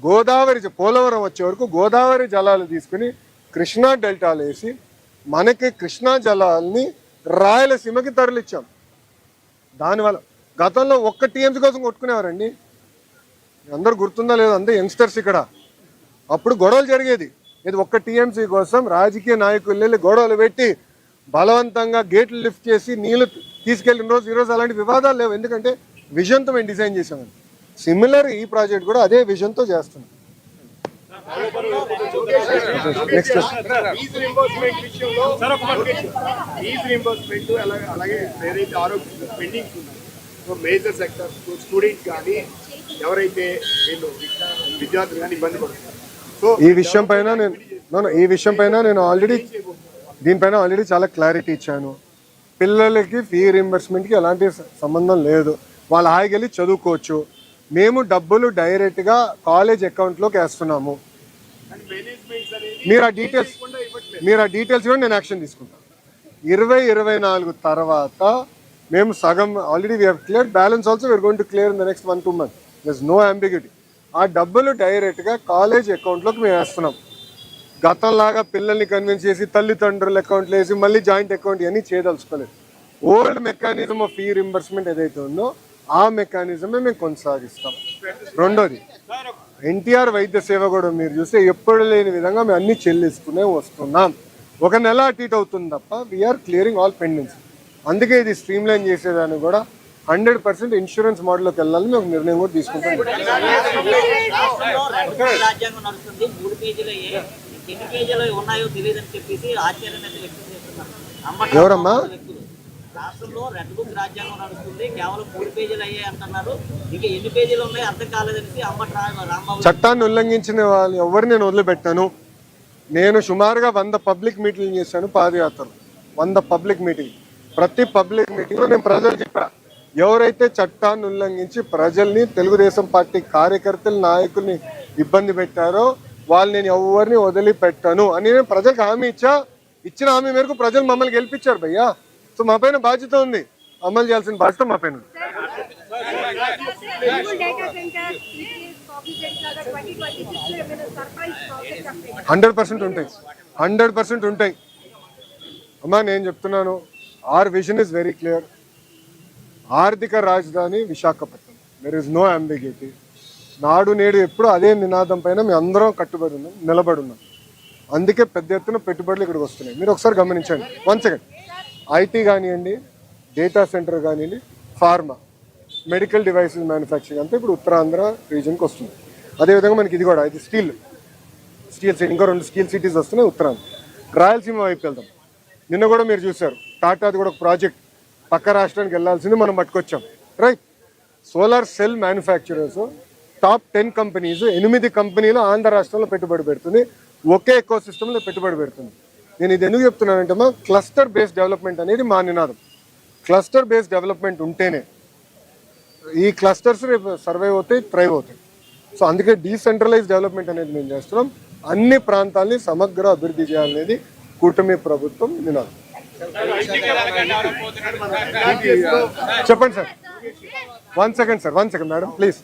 గోదావరి పోలవరం వచ్చే వరకు గోదావరి జలాలు తీసుకుని కృష్ణా డెల్టాలు వేసి మనకి కృష్ణా జలాల్ని రాయలసీమకి తరలిచ్చాం. దానివల్ల గతంలో ఒక్క టీఎంసీ కోసం కొట్టుకునేవారండి. అందరూ గుర్తుందా లేదా? అంతే యంగ్స్టర్స్ ఇక్కడ. అప్పుడు గొడవలు జరిగేది. ఇది ఒక్క టీఎంసీ కోసం రాజకీయ నాయకులు వెళ్ళి గొడవలు పెట్టి బలవంతంగా గేట్లు లిఫ్ట్ చేసి నీళ్లు తీసుకెళ్లిన రోజు ఈరోజు అలాంటి వివాదాలు లేవు. ఎందుకంటే విజన్తో మేము డిజైన్ చేసామని. సిమిలర్ ఈ ప్రాజెక్ట్ కూడా అదే విజన్తో చేస్తున్నాం. మేజర్ సెక్టర్ స్టూడెంట్స్ కానీ ఎవరైతే విద్యార్థులు కానీ ఇబ్బంది పడుతున్నారు. ఈ విషయం పైన నేను ఆల్రెడీ చాలా క్లారిటీ ఇచ్చాను. పిల్లలకి ఫీ రీయింబర్స్మెంట్కి ఎలాంటి సంబంధం లేదు. వాళ్ళు హాయిగా వెళ్ళి చదువుకోవచ్చు. మేము డబ్బులు డైరెక్ట్గా కాలేజ్ అకౌంట్లోకి వేస్తున్నాము. మీరు ఆ డీటెయిల్స్ కూడా నేను యాక్షన్ తీసుకుంటాను. 2024 తర్వాత మేము సగం already we have clear. Balance also we are going to clear in the next 1-2 months. There is no ambiguity. ఆ డబ్బులు డైరెక్ట్గా కాలేజ్ అకౌంట్లోకి మేము వేస్తున్నాం. గతంలాగా పిల్లల్ని కన్విన్స్ చేసి తల్లిదండ్రుల అకౌంట్లు వేసి మళ్ళీ జాయింట్ అకౌంట్ ఇవన్నీ చేయదలుచుకోలేదు. Old mechanism of fee reimbursement ఏదైతే ఉందో ఆ మెకానిజమే మేము కొనసాగిస్తాం. రెండోది, ఎన్టీఆర్ వైద్య సేవ కూడా మీరు చూస్తే ఎప్పుడు లేని విధంగా మేము అన్ని చెల్లిస్తూనే వస్తున్నాం. ఒక నెల అటు ఇటు అవుతుంది తప్ప వీఆర్ క్లియరింగ్ ఆల్ పెండెన్స్. అందుకే ఇది స్ట్రీమ్ లైన్ చేసేదాన్ని కూడా 100% ఇన్సూరెన్స్ మోడల్లోకి వెళ్ళాలని మేము నిర్ణయం కూడా తీసుకుంటాం. ఎవరమ్మా? రాష్ట్రంలో రెడ్ బుక్ రాజ్యాంగం నడుస్తుంది, కేవలం 3 పేజీలు అయ్యాయి అంటున్నారు. ఇంకా ఎన్ని పేజీలు ఉన్నాయి అర్థం కాలేదనేసి అంబటి రాంబాబు. చట్టాన్ని ఉల్లంఘించిన వాళ్ళు ఎవరు నేను వదిలిపెట్టాను. నేను సుమారుగా 100 పబ్లిక్ మీటింగ్ చేశాను. పాదయాత్రలు 100 పబ్లిక్ మీటింగ్. ప్రతి పబ్లిక్ మీటింగ్లో నేను ప్రజలు చెప్పా, ఎవరైతే చట్టాన్ని ఉల్లంఘించి ప్రజల్ని, తెలుగుదేశం పార్టీ కార్యకర్తలు, నాయకుల్ని ఇబ్బంది పెట్టారో వాళ్ళు నేను ఎవరిని వదిలిపెట్టాను అని నేను ప్రజలకు హామీ ఇచ్చా. ఇచ్చిన హామీ మేరకు ప్రజలు మమ్మల్ని గెలిపించారు భయ్యా. సో మా పైన బాధ్యత ఉంది, అమలు చేయాల్సిన బాధ్యత మా పైన ఉంది. 100% ఉంటాయి అమ్మా. నేను చెప్తున్నాను, our vision is very clear. ఆర్థిక రాజధాని Visakhapatnam. There is no ambiguity. నాడు నేడు ఎప్పుడు అదే నినాదం పైన మేము అందరం కట్టుబడి ఉన్నాం, నిలబడి ఉన్నాం. అందుకే పెద్ద ఎత్తున పెట్టుబడులు ఇక్కడికి వస్తున్నాయి. మీరు ఒకసారి గమనించండి. 1 సెకండ్. ఐటీ కానివ్వండి, డేటా సెంటర్ కానివ్వండి, ఫార్మా, మెడికల్ డివైసెస్ మ్యానుఫ్యాక్చరింగ్ అంతా ఇప్పుడు ఉత్తరాంధ్ర రీజన్కి వస్తుంది. అదేవిధంగా మనకి ఇది కూడా ఇది స్టీల్ సిటీ, ఇంకో 2 స్టీల్ సిటీస్ వస్తున్నాయి ఉత్తరాంధ్ర. రాయలసీమ వైపు వెళ్దాం. నిన్న కూడా మీరు చూశారు, టాటాది కూడా ఒక ప్రాజెక్ట్ పక్క రాష్ట్రానికి వెళ్ళాల్సింది మనం పట్టుకొచ్చాం. Right. Solar cell manufacturers top 10 companies, 8 కంపెనీలు ఆంధ్ర రాష్ట్రంలో పెట్టుబడి పెడుతుంది. ఒకే ఎకో సిస్టంలో పెట్టుబడి పెడుతుంది. నేను ఇది ఎందుకు చెప్తున్నానంటే మా క్లస్టర్ బేస్డ్ డెవలప్మెంట్ అనేది మా నినాదం. క్లస్టర్ బేస్డ్ డెవలప్మెంట్ ఉంటేనే ఈ క్లస్టర్స్ రేపు సర్వైవ్ అవుతాయి, థ్రైవ్ అవుతాయి. సో అందుకే డీసెంట్రలైజ్ డెవలప్మెంట్ అనేది మేము చేస్తున్నాం. అన్ని ప్రాంతాలని సమగ్ర అభివృద్ధి చేయాలనేది కూటమి ప్రభుత్వం నినాదం. చెప్పండి sir. 1 second sir, 1 second madam please.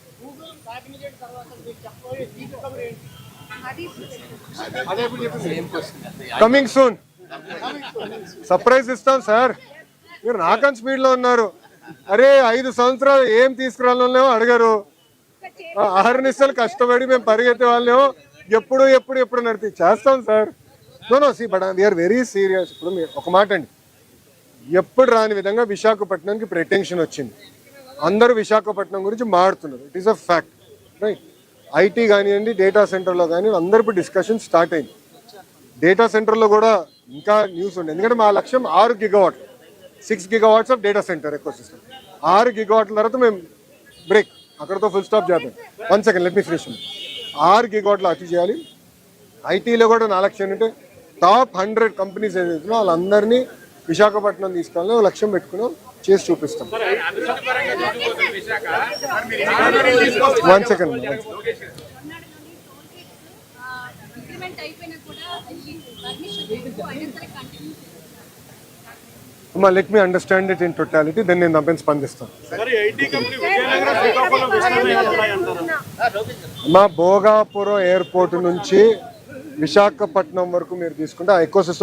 Coming soon. Surprise ఇస్తాం సార్. మీరు నాకన్ స్పీడ్లో ఉన్నారు. అరే 5 సంవత్సరాలు ఏం తీసుకురాలేమో అడిగారు. 6 నిమిషాలు కష్టపడి మేము పరిగెత్తే వాళ్ళేమో ఎప్పుడు నడిపి చేస్తాం sir. No see but we are very serious. ఇప్పుడు మీరు ఒక మాట అండి, ఎప్పుడు రాని విధంగా విశాఖపట్నానికి ప్రెటెన్షన్ వచ్చింది. అందరూ విశాఖపట్నం గురించి మాట్లాడుతున్నారు. It is a fact. Right. IT కానివ్వండి, డేటా సెంటర్లో కానివ్వండి, అందరూ ఇప్పుడు డిస్కషన్ స్టార్ట్ అయింది. డేటా సెంటర్లో కూడా ఇంకా న్యూస్ ఉంది. ఎందుకంటే మా లక్ష్యం 6 GW, 6 GW of data centre eco system. 6 GW తర్వాత మేము బ్రేక్, అక్కడతో ఫుల్ స్టాప్ చేద్దాం. 1 second let me finish. 6 GW achieve చేయాలి. ఐటీలో కూడా నా లక్ష్యం ఏంటంటే టాప్ 100 కంపెనీస్ ఏదైతే వాళ్ళందరినీ విశాఖపట్నం తీసుకోవాలని లక్ష్యం పెట్టుకున్నాం. చేసి చూపిస్తాం. 1 సెకండ్. అమ్మా let me understand it in totality, then నేను దానిపైన స్పందిస్తాను. అమ్మా భోగాపురం ఎయిర్పోర్ట్ నుంచి విశాఖపట్నం వరకు మీరు తీసుకుంటే ఆ ఎకో సిస్టమ్